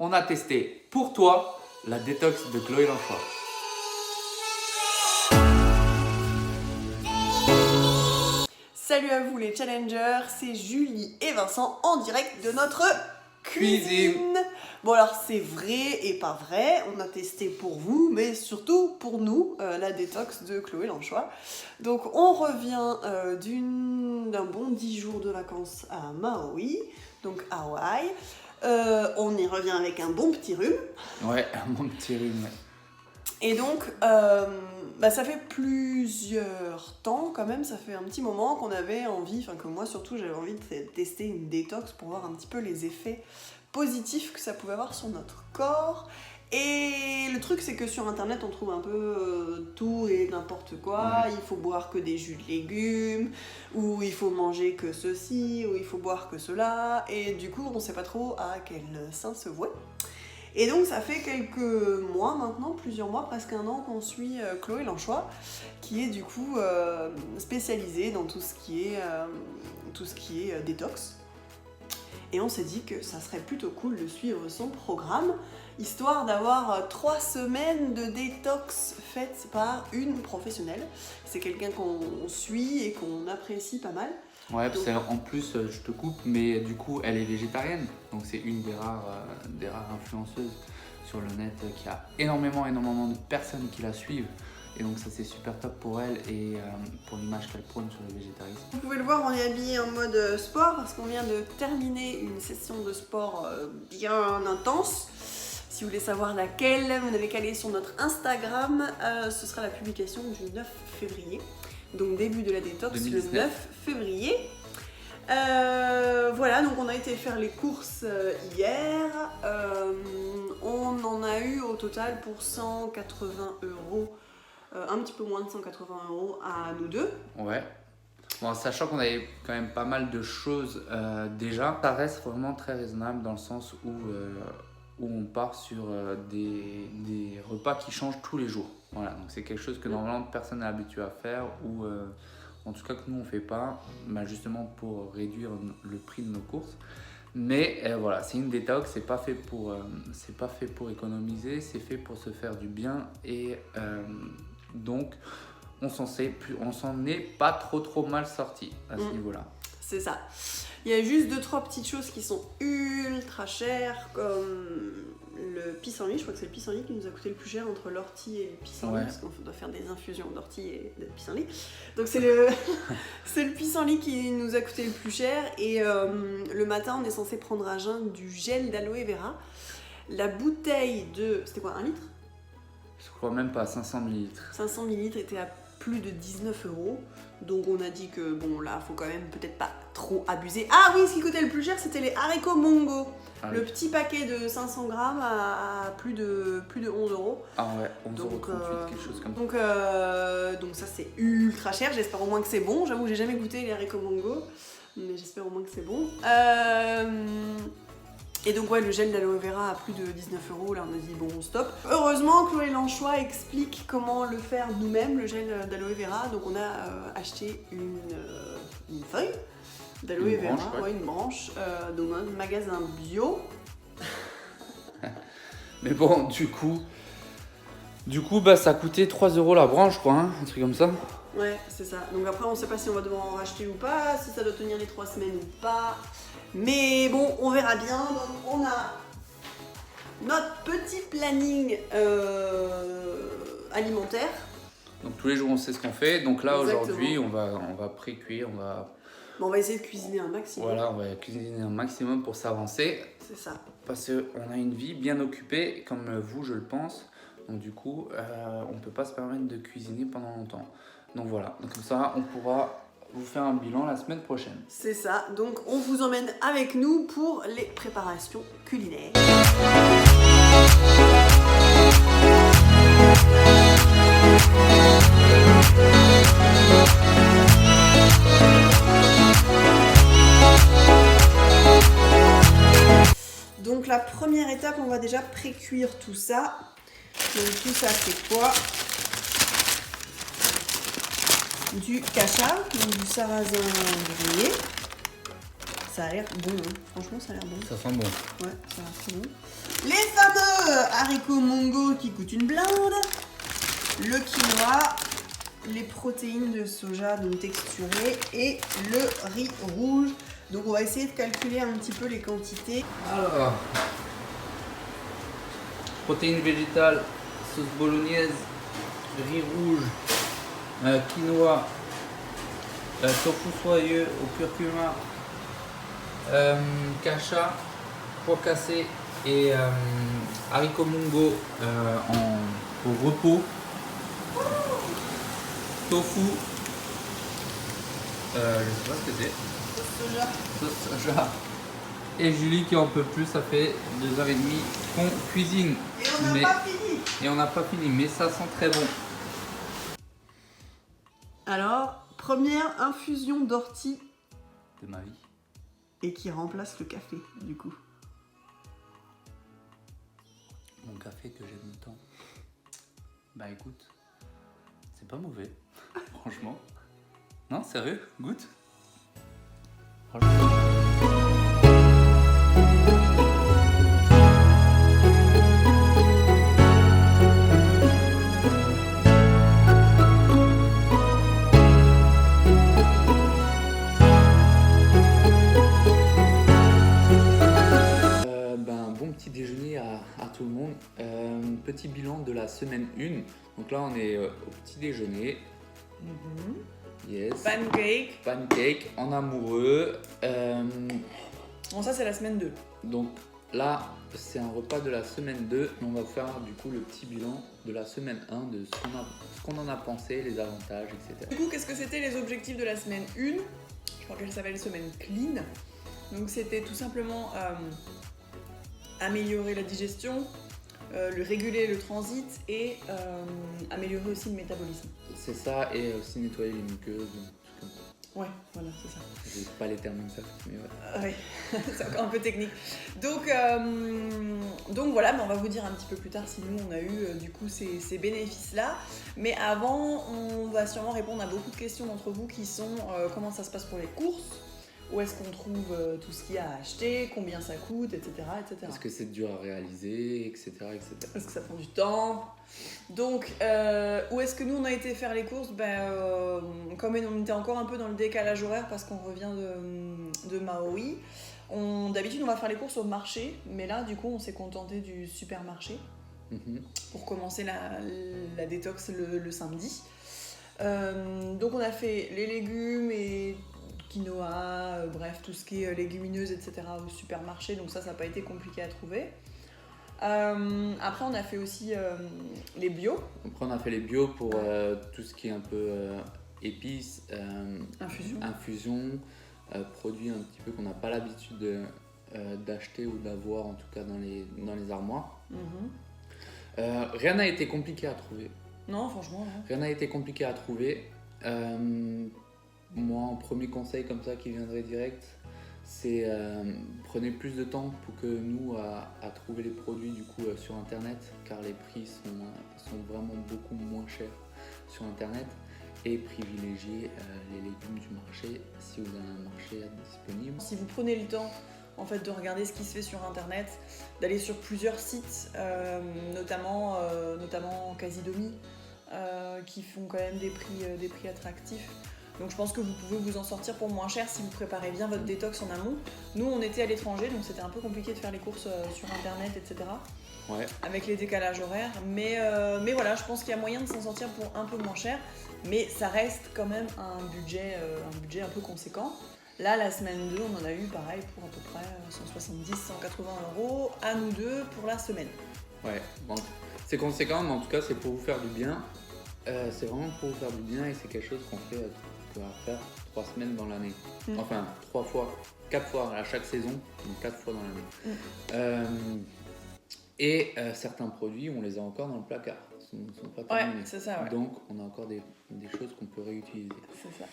on a testé pour toi la détox de Chloé Lanchois. Salut à vous les challengers, c'est Julie et Vincent en direct de notre Cuisine. Bon alors c'est vrai et pas vrai, on a testé pour vous, mais surtout pour nous, la détox de Chloé Lanchois. Donc on revient d'un bon 10 jours de vacances à Maui, donc Hawaï. On y revient avec un bon petit rhume. Ouais, mon petit rhume. Et donc, ça fait plusieurs temps quand même, ça fait un petit moment qu'on avait envie, enfin que moi surtout j'avais envie de tester une détox pour voir un petit peu les effets positifs que ça pouvait avoir sur notre corps. Et le truc c'est que sur internet on trouve un peu tout et n'importe quoi, il faut boire que des jus de légumes, ou il faut manger que ceci, ou il faut boire que cela, et du coup on sait pas trop à quel saint se vouer. Et donc ça fait quelques mois maintenant, plusieurs mois, presque un an qu'on suit Chloé Lanchois, qui est du coup spécialisée dans tout ce qui est détox. Et on s'est dit que ça serait plutôt cool de suivre son programme, histoire d'avoir 3 semaines de détox faites par une professionnelle. C'est quelqu'un qu'on suit et qu'on apprécie pas mal. Ouais, parce qu'en plus, je te coupe, mais du coup, elle est végétarienne. Donc, c'est une des rares influenceuses sur le net qui a énormément de personnes qui la suivent. Et donc, ça, c'est super top pour elle et pour l'image qu'elle prône sur le végétarisme. Vous pouvez le voir, on est habillé en mode sport parce qu'on vient de terminer une session de sport bien intense. Si vous voulez savoir laquelle, vous n'avez qu'à aller sur notre Instagram. Ce sera la publication du 9 février. Donc début de la détox 2019. Le 9 février. Voilà, donc on a été faire les courses hier. On en a eu au total pour 180 €, un petit peu moins de 180 € à nous deux. Ouais. Bon, sachant qu'on avait quand même pas mal de choses déjà, ça reste vraiment très raisonnable dans le sens où on part sur des repas qui changent tous les jours. Voilà, donc c'est quelque chose que normalement personne n'est habitué à faire ou en tout cas que nous on fait pas, justement pour réduire le prix de nos courses. Mais voilà, c'est une détox, c'est pas fait pour économiser, c'est fait pour se faire du bien et donc on s'en est pas trop mal sorti à ce niveau-là. C'est ça. Il y a juste 2-3 petites choses qui sont ultra chères, comme le pissenlit. Je crois que c'est le pissenlit qui nous a coûté le plus cher entre l'ortie et le pissenlit, parce qu'on doit faire des infusions d'ortie et de pissenlit. Donc c'est le pissenlit qui nous a coûté le plus cher. Et le matin, on est censé prendre à jeun du gel d'aloe vera. La bouteille de... C'était quoi, 1 litre ? Je crois même pas, 500 ml. 500 ml était à plus de 19 €. Donc on a dit que bon là faut quand même peut-être pas trop abuser. Ah oui, ce qui coûtait le plus cher c'était les haricots mongo. Le petit paquet de 500 grammes à plus de 11 €. Ah ouais, 11,38 €, quelque chose comme ça. Donc ça c'est ultra cher, j'espère au moins que c'est bon. J'avoue j'ai jamais goûté les haricots mongo, mais j'espère au moins que c'est bon. Et donc ouais, le gel d'aloe vera à plus de 19 €, là on a dit bon stop. Heureusement Chloé Lanchois explique comment le faire nous-mêmes, le gel d'aloe vera. Donc on a acheté une feuille d'aloe vera, une branche, dans un magasin bio. Mais bon, du coup ça a coûté 3 € la branche, quoi, hein, un truc comme ça. Ouais, c'est ça. Donc après, on sait pas si on va devoir en racheter ou pas, si ça doit tenir les 3 semaines ou pas. Mais bon, on verra bien. Donc on a notre petit planning alimentaire. Donc tous les jours, on sait ce qu'on fait. Donc là, Exactement. aujourd'hui, on va pré-cuire, On va essayer de cuisiner un maximum. Voilà, on va cuisiner un maximum pour s'avancer. C'est ça. Parce qu'on a une vie bien occupée, comme vous, je le pense. Donc du coup, on ne peut pas se permettre de cuisiner pendant longtemps. Donc voilà, donc comme ça, on pourra vous faire un bilan la semaine prochaine. C'est ça, donc on vous emmène avec nous pour les préparations culinaires. Donc la première étape, on va déjà pré-cuire tout ça. Donc tout ça c'est quoi? Du cacha, donc du sarrasin grillé. Ça a l'air bon, hein. Franchement ça a l'air bon. Ça sent bon. Ouais, ça a l'air très bon. Les fameux haricots mongo qui coûtent une blinde, le quinoa, les protéines de soja donc texturées et le riz rouge. Donc on va essayer de calculer un petit peu les quantités. Alors, protéines végétales, sauce bolognaise, riz rouge, quinoa, tofu soyeux au curcuma, cacha, pois cassés et haricots mongo au repos, tofu, je sais pas ce que c'est. Soja. Sauce soja. Et Julie qui en peut plus, ça fait 2h30 qu'on cuisine. Et on n'a pas fini. Et on n'a pas fini, mais ça sent très bon. Alors, première infusion d'ortie De ma vie. et qui remplace le café du coup. Mon café que j'aime tant. Bah écoute, c'est pas mauvais, franchement. Non, sérieux, goûte. Franchement. Bon petit déjeuner à tout le monde. Petit bilan de la semaine 1. Donc là on est au petit déjeuner. Yes. Pancake. Pancake en amoureux. Bon, ça c'est la semaine 2. Donc là c'est un repas de la semaine 2. On va faire du coup le petit bilan de la semaine 1 de ce qu'on en a pensé, les avantages, etc. Du coup, qu'est-ce que c'était les objectifs de la semaine 1? Je crois qu'elle s'appelle semaine clean. Donc c'était tout simplement améliorer la digestion, réguler le transit et améliorer aussi le métabolisme. C'est ça, et aussi nettoyer les muqueuses. Ouais, voilà, c'est ça. J'ai pas les termes exacts, mais ouais. Ouais, c'est encore un peu technique. Donc voilà, mais on va vous dire un petit peu plus tard si nous on a eu du coup ces bénéfices-là. Mais avant, on va sûrement répondre à beaucoup de questions d'entre vous qui sont comment ça se passe pour les courses, où est-ce qu'on trouve tout ce qu'il y a à acheter, combien ça coûte, etc. etc. Est-ce que c'est dur à réaliser, etc. etc. Est-ce que ça prend du temps? Donc, où est-ce que nous on a été faire les courses? Comme on était encore un peu dans le décalage horaire parce qu'on revient de Maui, d'habitude on va faire les courses au marché, mais là du coup on s'est contenté du supermarché pour commencer la détox le samedi. Donc on a fait les légumes et quinoa, bref tout ce qui est légumineuses, etc. au supermarché, donc ça n'a pas été compliqué à trouver. Après on a fait aussi les bio. Après on a fait les bio pour tout ce qui est un peu épices, infusion, produits un petit peu qu'on n'a pas l'habitude d'acheter ou d'avoir en tout cas dans les armoires. Rien n'a été compliqué à trouver. Non, franchement non. Rien n'a été compliqué à trouver. Moi, un premier conseil comme ça qui viendrait direct, c'est prenez plus de temps pour que nous à trouver les produits du coup sur internet, car les prix sont vraiment beaucoup moins chers sur internet, et privilégiez les légumes du marché si vous avez un marché disponible. Si vous prenez le temps en fait de regarder ce qui se fait sur internet, d'aller sur plusieurs sites, notamment Casidomi, qui font quand même des prix attractifs. Donc je pense que vous pouvez vous en sortir pour moins cher si vous préparez bien votre détox en amont. Nous on était à l'étranger donc c'était un peu compliqué de faire les courses sur internet, etc. Ouais. Avec les décalages horaires. Mais voilà, je pense qu'il y a moyen de s'en sortir pour un peu moins cher. Mais ça reste quand même un budget un peu conséquent. Là, la semaine 2, on en a eu pareil pour à peu près 170-180 € à nous deux pour la semaine. Ouais, bon, c'est conséquent, mais en tout cas c'est pour vous faire du bien. C'est vraiment pour vous faire du bien et c'est quelque chose qu'on va faire 3 semaines dans l'année. Enfin, 4 fois à chaque saison, donc 4 fois dans l'année. Et certains produits, on les a encore dans le placard. Ils ne sont pas terminés. Ouais, c'est ça, ouais. Donc, on a encore des choses qu'on peut réutiliser. C'est ça.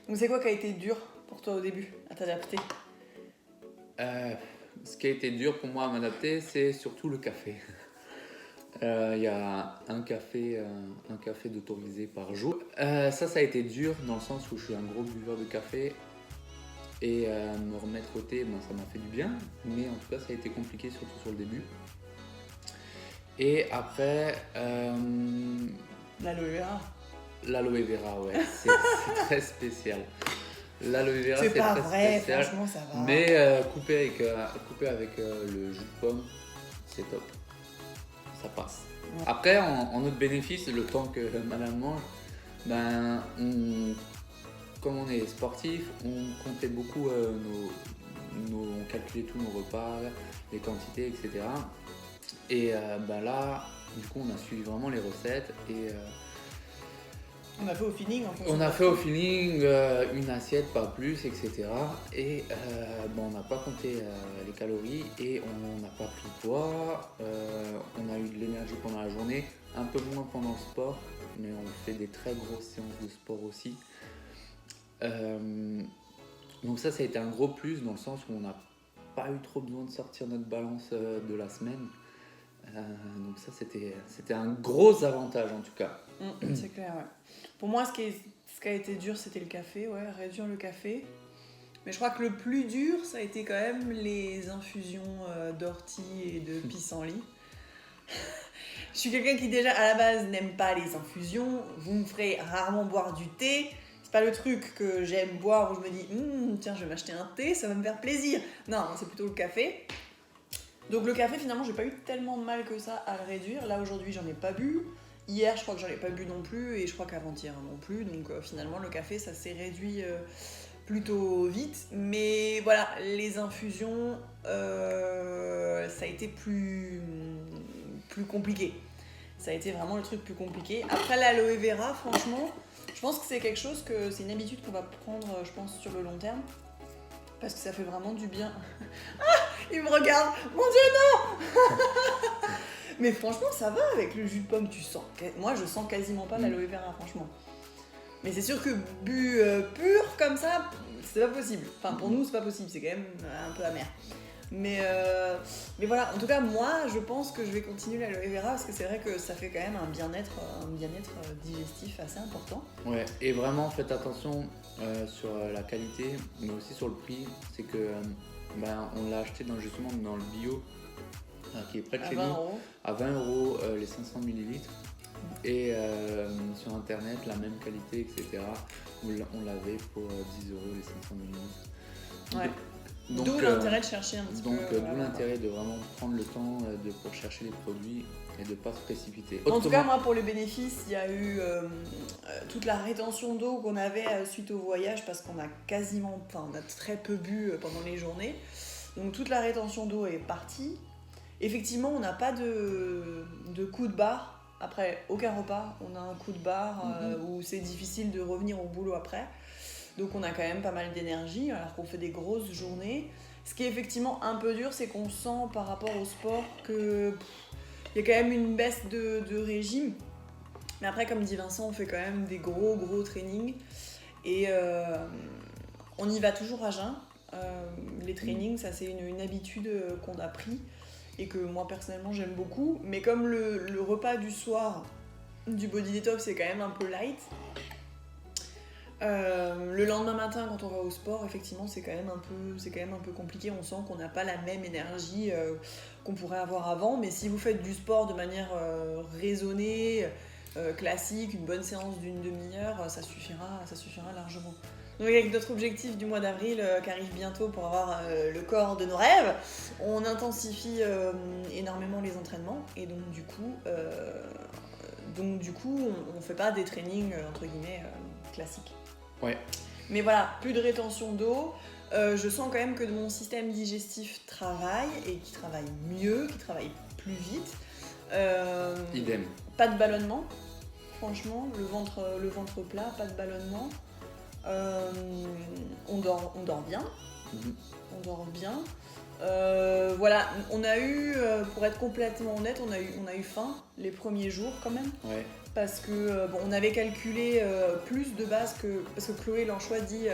Donc, c'est quoi qui a été dur pour toi au début à t'adapter? Ce qui a été dur pour moi à m'adapter, c'est surtout le café. Il y a un café d'autorisé par jour. Ça a été dur dans le sens où je suis un gros buveur de café. Et me remettre au thé, ça m'a fait du bien, mais en tout cas ça a été compliqué, surtout sur le début. Et après, L'aloe vera. l'aloe vera, ouais, c'est très spécial. L'aloe vera, C'est pas très vrai, spécial, franchement, ça va. mais coupé avec le jus de pomme, c'est top. Ça passe. Ouais. Après, en autre bénéfice, le temps que madame mange, comme on est sportif, on comptait beaucoup on calculait tous nos repas, les quantités, etc. Et là, du coup, on a suivi vraiment les recettes et On a fait au feeling en fonction on de a la fait au faim. feeling une assiette, pas plus, etc. Et on n'a pas compté les calories et on n'a pas pris de poids. On a eu de l'énergie pendant la journée, un peu moins pendant le sport, mais on fait des très grosses séances de sport aussi. Donc ça a été un gros plus dans le sens où on n'a pas eu trop besoin de sortir notre balance de la semaine. Donc ça c'était un gros avantage en tout cas. C'est clair, ouais. Pour moi, ce qui a été dur, c'était le café, ouais, réduire le café. Mais je crois que le plus dur, ça a été quand même les infusions d'ortie et de pissenlit. Je suis quelqu'un qui déjà à la base n'aime pas les infusions. Vous me ferez rarement boire du thé. C'est pas le truc que j'aime boire où je me dis tiens, je vais m'acheter un thé, ça va me faire plaisir. Non, c'est plutôt le café. Donc le café, finalement, j'ai pas eu tellement de mal que ça à le réduire. Là, aujourd'hui, j'en ai pas bu. Hier, je crois que j'en ai pas bu non plus. Et je crois qu'avant-hier non plus. Donc finalement, le café, ça s'est réduit plutôt vite. Mais voilà, les infusions, ça a été plus compliqué. Ça a été vraiment le truc plus compliqué. Après, l'aloe vera, franchement, je pense que c'est quelque chose c'est une habitude qu'on va prendre, je pense, sur le long terme. Parce que ça fait vraiment du bien. Il me regarde. Mon Dieu, non. Mais franchement, ça va avec le jus de pomme. Moi, je sens quasiment pas l'aloe vera, franchement. Mais c'est sûr que bu pur comme ça, c'est pas possible. Enfin, pour nous, c'est pas possible. C'est quand même un peu amer. Mais voilà, en tout cas, moi, je pense que je vais continuer l'aloe vera parce que c'est vrai que ça fait quand même un bien-être digestif assez important. Ouais, et vraiment faites attention sur la qualité, mais aussi sur le prix. C'est que on l'a acheté justement dans le bio qui est près de chez nous, à 20 € les 500 ml. Et sur internet, la même qualité, etc. On l'avait pour 10 € les 500 ml. Ouais. Donc, d'où l'intérêt de chercher un petit peu. D'où l'intérêt de vraiment prendre le temps pour chercher les produits et de ne pas se précipiter. En tout cas, moi, pour les bénéfices, il y a eu toute la rétention d'eau qu'on avait suite au voyage parce qu'on a on a très peu bu pendant les journées. Donc toute la rétention d'eau est partie. Effectivement, on n'a pas de coup de barre. Après, aucun repas, on a un coup de barre où c'est difficile de revenir au boulot après. Donc on a quand même pas mal d'énergie alors qu'on fait des grosses journées. Ce qui est effectivement un peu dur, c'est qu'on sent par rapport au sport que il y a quand même une baisse de régime. Mais après, comme dit Vincent, on fait quand même des gros trainings. Et on y va toujours à jeun. Les trainings, ça c'est une habitude qu'on a pris et que moi personnellement j'aime beaucoup. Mais comme le repas du soir du body detox est quand même un peu light, le lendemain matin quand on va au sport, effectivement c'est quand même un peu compliqué. On sent qu'on n'a pas la même énergie qu'on pourrait avoir avant. Mais si vous faites du sport de manière raisonnée, classique, une bonne séance d'une demi-heure, ça suffira largement. Donc avec notre objectif du mois d'avril qui arrive bientôt pour avoir le corps de nos rêves, on intensifie énormément les entraînements et donc du coup on fait pas des trainings entre guillemets classiques. Ouais. Mais voilà, plus de rétention d'eau. Je sens quand même que mon système digestif travaille et qu'il travaille mieux, qu'il travaille plus vite. Idem. Pas de ballonnement, franchement, le ventre plat, pas de ballonnement. On dort bien. On dort bien. Voilà, on a eu, pour être complètement honnête, on a eu faim les premiers jours quand même. Ouais. Parce que on avait calculé plus de base parce que Chloé Lanchois dit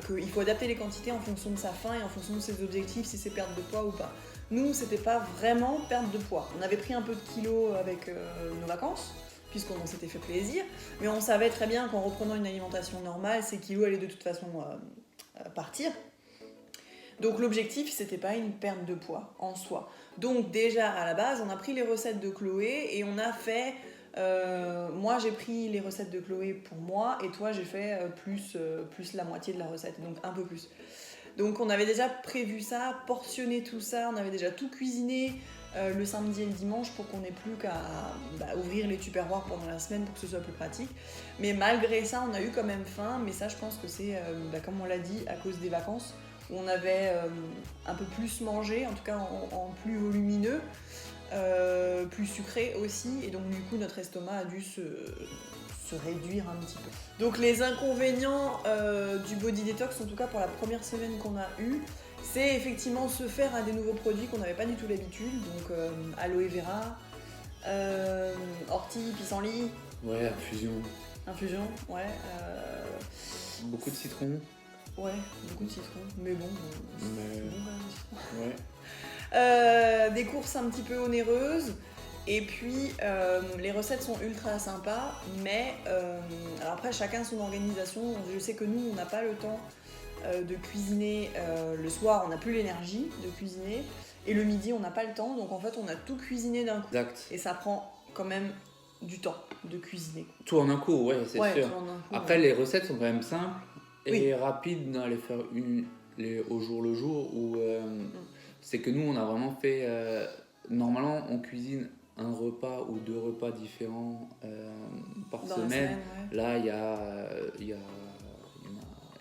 qu'il faut adapter les quantités en fonction de sa faim et en fonction de ses objectifs, si c'est perte de poids ou pas. Nous, c'était pas vraiment perte de poids. On avait pris un peu de kilos avec nos vacances, puisqu'on s'était fait plaisir, mais on savait très bien qu'en reprenant une alimentation normale, ces kilos allaient de toute façon partir. Donc l'objectif, c'était pas une perte de poids en soi. Donc déjà à la base, on a pris les recettes de Chloé et on a fait... moi j'ai pris les recettes de Chloé pour moi et toi j'ai fait plus la moitié de la recette, donc un peu plus. Donc on avait déjà prévu ça, portionné tout ça, on avait déjà tout cuisiné le samedi et le dimanche pour qu'on n'ait plus qu'à ouvrir les tupperwares pendant la semaine pour que ce soit plus pratique. Mais malgré ça, on a eu quand même faim, mais ça je pense que c'est, comme on l'a dit, à cause des vacances, où on avait un peu plus mangé, en tout cas en plus volumineux, plus sucré aussi, et donc du coup notre estomac a dû se réduire un petit peu. Donc les inconvénients du body detox, en tout cas pour la première semaine qu'on a eue, c'est effectivement se faire à des nouveaux produits qu'on n'avait pas du tout l'habitude, donc aloe vera, ortie, pissenlit. Ouais, infusion. Infusion, ouais. Beaucoup de citron. Ouais, beaucoup de citron, mais bon, Mais... c'est bon quand même le citron. Ouais. Des courses un petit peu onéreuses. Et puis, les recettes sont ultra sympas, mais alors après, chacun son organisation. Je sais que nous, on n'a pas le temps de cuisiner le soir, on n'a plus l'énergie de cuisiner. Et le midi, on n'a pas le temps, donc en fait, on a tout cuisiné d'un coup. Exact. Et ça prend quand même du temps de cuisiner. Tout en un coup, ouais, c'est sûr. Tout en un coup, Après, ouais. les recettes sont quand même simples et Oui. rapides à les faire au jour le jour. Où, c'est que nous, on a vraiment fait... normalement, on cuisine un repas ou 2 repas différents par Dans semaine. la semaine, ouais. Là, il y en a,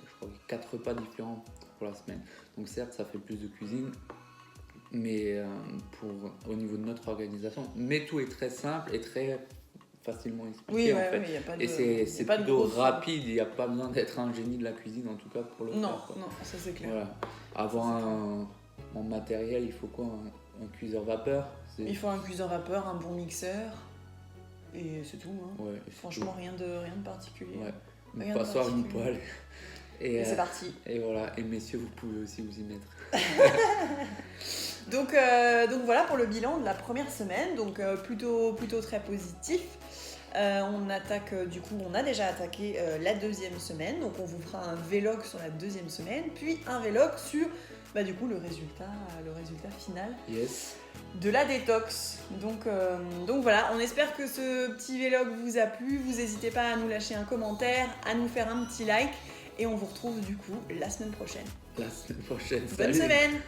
je crois, 4 repas différents pour la semaine. Donc certes, ça fait plus de cuisine, mais au niveau de notre organisation, mais tout est très simple et très facilement expliqué, Oui, en fait. oui, y a pas de, Et c'est pas de plutôt grosse- rapide, il n'y a pas besoin d'être un génie de la cuisine, en tout cas pour le Non, faire, quoi. non, ça c'est clair. Voilà. Avoir en matériel, il faut quoi? Un cuiseur vapeur? Il faut un cuiseur vapeur, un bon mixeur, et c'est tout. Hein. Ouais, Franchement, rien de particulier. ouais. Une Rien de passoire, une particulier. poêle. Et c'est parti. Et voilà, et messieurs, vous pouvez aussi vous y mettre. Donc voilà pour le bilan de la première semaine, donc plutôt très positif. On attaque, du coup, on a déjà attaqué la deuxième semaine, donc on vous fera un vlog sur la deuxième semaine, puis un vlog sur du coup le résultat final Yes. de la détox. Donc voilà, on espère que ce petit vlog vous a plu. Vous n'hésitez pas à nous lâcher un commentaire, à nous faire un petit like, et on vous retrouve du coup la semaine prochaine. La semaine prochaine. Bonne Salut. semaine!